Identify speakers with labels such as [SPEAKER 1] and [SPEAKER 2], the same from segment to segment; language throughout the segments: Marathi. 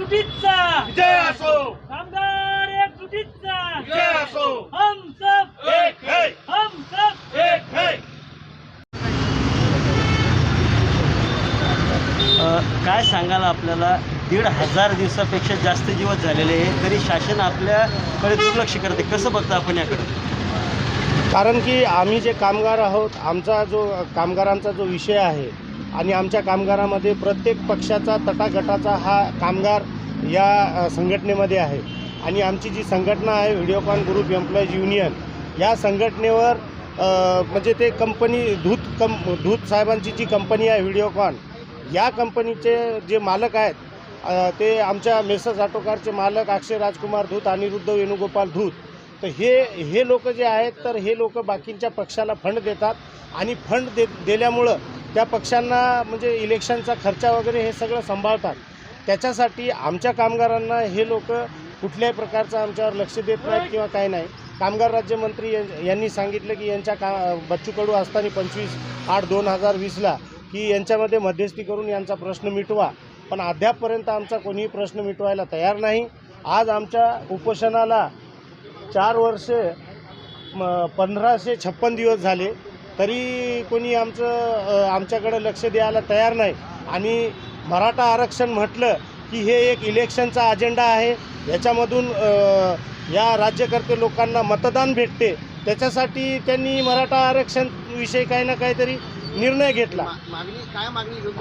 [SPEAKER 1] एकजुटीचा
[SPEAKER 2] विजय असो,
[SPEAKER 1] कामगार एकजुटीचा
[SPEAKER 2] विजय असो,
[SPEAKER 1] हम सब
[SPEAKER 2] एक है,
[SPEAKER 1] हम सब
[SPEAKER 2] एक है.
[SPEAKER 3] काय सांगाल आपल्याला 1,500 दिवसापेक्षा जास्त दिवस झालेले आहे तरी शासन आपल्याकडे दुर्लक्ष करते, कसं बघता आपण याकडे?
[SPEAKER 4] कारण की आम्ही जे कामगार आहोत, आमचा जो कामगारांचा जो विषय आहे आणि आमच्या कामगारामध्ये प्रत्येक पक्षाचा तटागटाचा हा कामगार या संघटनेमध्ये आहे आणि आमची जी संघटना आहे व्हिडिओकॉन ग्रुप एम्प्लॉईज युनियन, या संघटनेवर म्हणजे ते कंपनी धूत साहेबांची जी कंपनी आहे व्हिडिओकॉन, या कंपनीचे जे मालक आहेत ते आमच्या मेसर्स ऑटोकारचे मालक अक्षय राजकुमार धूत, अनिरुद्ध वेणुगोपाल धूत. तर हे लोक जे आहेत तर हे लोक बाकींच्या पक्षाला फंड देतात आणि फंड दिल्यामुळं त्या पक्षांना म्हणजे इलेक्शनचा खर्च वगैरे हे सगळं सांभाळतात. त्याच्यासाठी आमच्या कामगारांना हे लोक कुठल्याही प्रकारचं आमच्यावर लक्ष देत नाहीत किंवा काही नाही. कामगार राज्यमंत्री यांनी सांगितलं की यांच्या बच्चू कडू असताना 25/8/2020ला की यांच्यामध्ये मध्यस्थी करून यांचा प्रश्न मिटवा, पण अद्यापपर्यंत आमचा कोणीही प्रश्न मिटवायला तयार नाही. आज आमच्या उपोषणाला 4 वर्षे 1556 दिवस झाले तरी कोणी आमच्याकडे लक्ष द्यायला तयार नाही. आणि मराठा आरक्षण म्हटलं की हे एक इलेक्शनचा अजेंडा आहे, याच्यामधून या राज्यकर्ते लोकांना मतदान भेटते, त्याच्यासाठी त्यांनी मराठा आरक्षणविषयी काही ना काहीतरी निर्णय घेतला.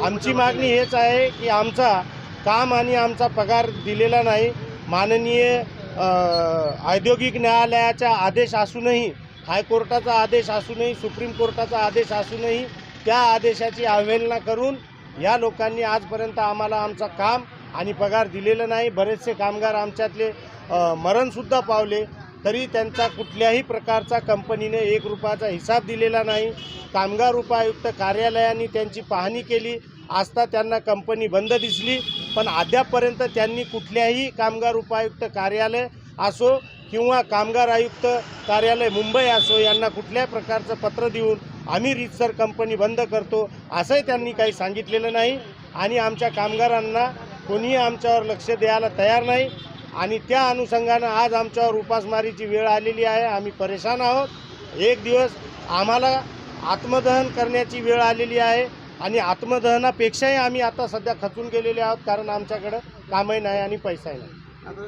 [SPEAKER 4] आमची मागणी हेच आहे की आमचा काम आणि आमचा पगार दिलेला नाही. माननीय औद्योगिक न्यायालयाचा आदेश असूनही, हायकोर्टाचा आदेश असूनही, सुप्रीम कोर्टाचा आदेश असूनही त्या आदेशाची अवहेलना करून या लोकांनी आजपर्यंत आम्हाला आमचा काम आणि पगार दिलेला नाही. बरेचसे कामगार आमच्यातले मरणसुद्धा पावले तरी त्यांचा कुठल्याही प्रकारचा कंपनीने 1 रुपयाचा हिसाब दिलेला नाही. कामगार उपायुक्त कार्यालयाने त्यांची पाहणी केली असता त्यांना कंपनी बंद दिसली, पण अद्यापपर्यंत त्यांनी कुठल्याही कामगार उपायुक्त कार्यालय असो किंवा कामगार आयुक्त कार्यालय मुंबई असो यांना कुठल्याही प्रकारचं पत्र देऊन आम्ही रीतसर कंपनी बंद करतो असंही त्यांनी काही सांगितलेलं नाही. आणि आमच्या कामगारांना कोणीही आमच्यावर लक्ष द्यायला तयार नाही आणि त्या अनुषंगानं आज आमच्यावर उपासमारीची वेळ आलेली आहे. आम्ही परेशान आहोत. एक दिवस आम्हाला आत्मदहन करण्याची वेळ आलेली आहे आणि आत्मदहनापेक्षाही आम्ही आता सध्या खचून गेलेले आहोत, कारण आमच्याकडं कामही नाही आणि पैसाही नाही.
[SPEAKER 5] आता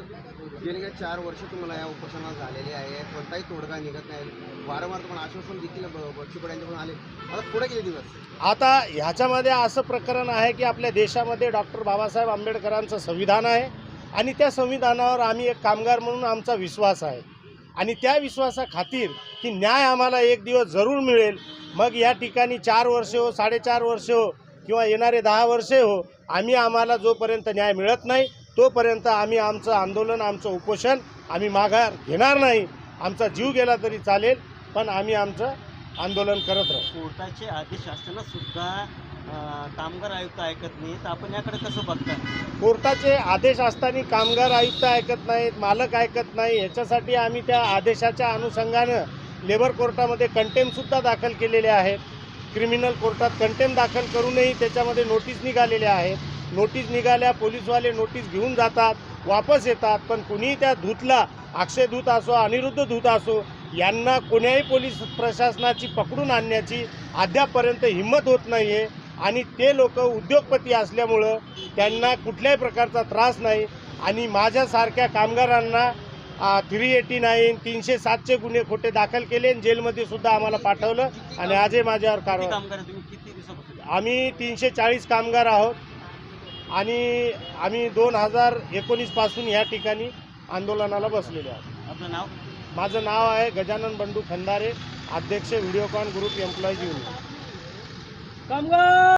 [SPEAKER 5] गेले 4 वर्ष तुम्हाला या उपोषणाला झालेले आहे, कोणताही तोडगा निघत नाही. वारंवार तुम्हाला आश्वासन देखील बच्चू कडू यांच्याकडून आले, आता पुढे गेले दिवस.
[SPEAKER 4] आता ह्याच्यामध्ये असं प्रकरण आहे की आपल्या देशामध्ये डॉक्टर बाबासाहेब आंबेडकरांचं संविधान आहे आणि त्या संविधानावर आम्ही एक कामगार म्हणून आमचा विश्वास आहे आणि त्या विश्वासाखातीर की न्याय आम्हाला एक दिवस जरूर मिळेल. मग या ठिकाणी 4 वर्षे हो, 4.5 वर्षे हो किंवा येणारे 10 वर्षे हो, आम्हाला जोपर्यंत न्याय मिळत नाही तोपर्यंत आम्ही आमचं आंदोलन, आमचं उपोषण आम्ही माघार घेणार नाही. आमचा जीव गेला तरी चालेल, पण आम्ही आमचं आंदोलन करत राहू.
[SPEAKER 3] कोर्टाचे आदेश असताना सुद्धा कामगार आयुक्त ऐकत नाही, तर आपण याकडे कसं बघता?
[SPEAKER 4] कोर्टाचे आदेश असताना कामगार आयुक्त ऐकत नाहीत, मालक ऐकत नाही, याच्यासाठी आम्ही त्या आदेशाच्या अनुषंगानं लेबर कोर्टामध्ये कंटेम्पसुद्धा दाखल केलेले आहेत. क्रिमिनल कोर्टात कंटेम्प दाखल करूनही त्याच्यामध्ये नोटीस निघालेल्या आहेत. नोटीस निघाल्या, पोलीसवाले नोटीस घेऊन जातात, वापस येतात, पण कुणीही त्या धूतला, अक्षय धूत असो, अनिरुद्ध धूत असो, यांना कोण्याही पोलीस प्रशासनाची पकडून आणण्याची अद्यापपर्यंत हिंमत होत नाही आहे. आणि ते लोक उद्योगपती असल्यामुळं त्यांना कुठल्याही प्रकारचा त्रास नाही आणि माझ्यासारख्या कामगारांना 389, 307चे गुन्हे खोटे दाखल केले आणि जेलमध्ये सुद्धा आम्हाला पाठवलं आणि आजही माझ्यावर कारवाई.
[SPEAKER 3] किती दिवसापासून?
[SPEAKER 4] आम्ही 340 कामगार आहोत आणि आम्ही 2019 पासून या ठिकाणी आंदोलनाला बसलेले आहोत.
[SPEAKER 3] आपलं नाव?
[SPEAKER 4] माझं नाव आहे गजानन बंडू खंदारे, अध्यक्ष व्हिडिओकॉन ग्रुप एम्प्लॉईज युनियन.
[SPEAKER 1] कामगार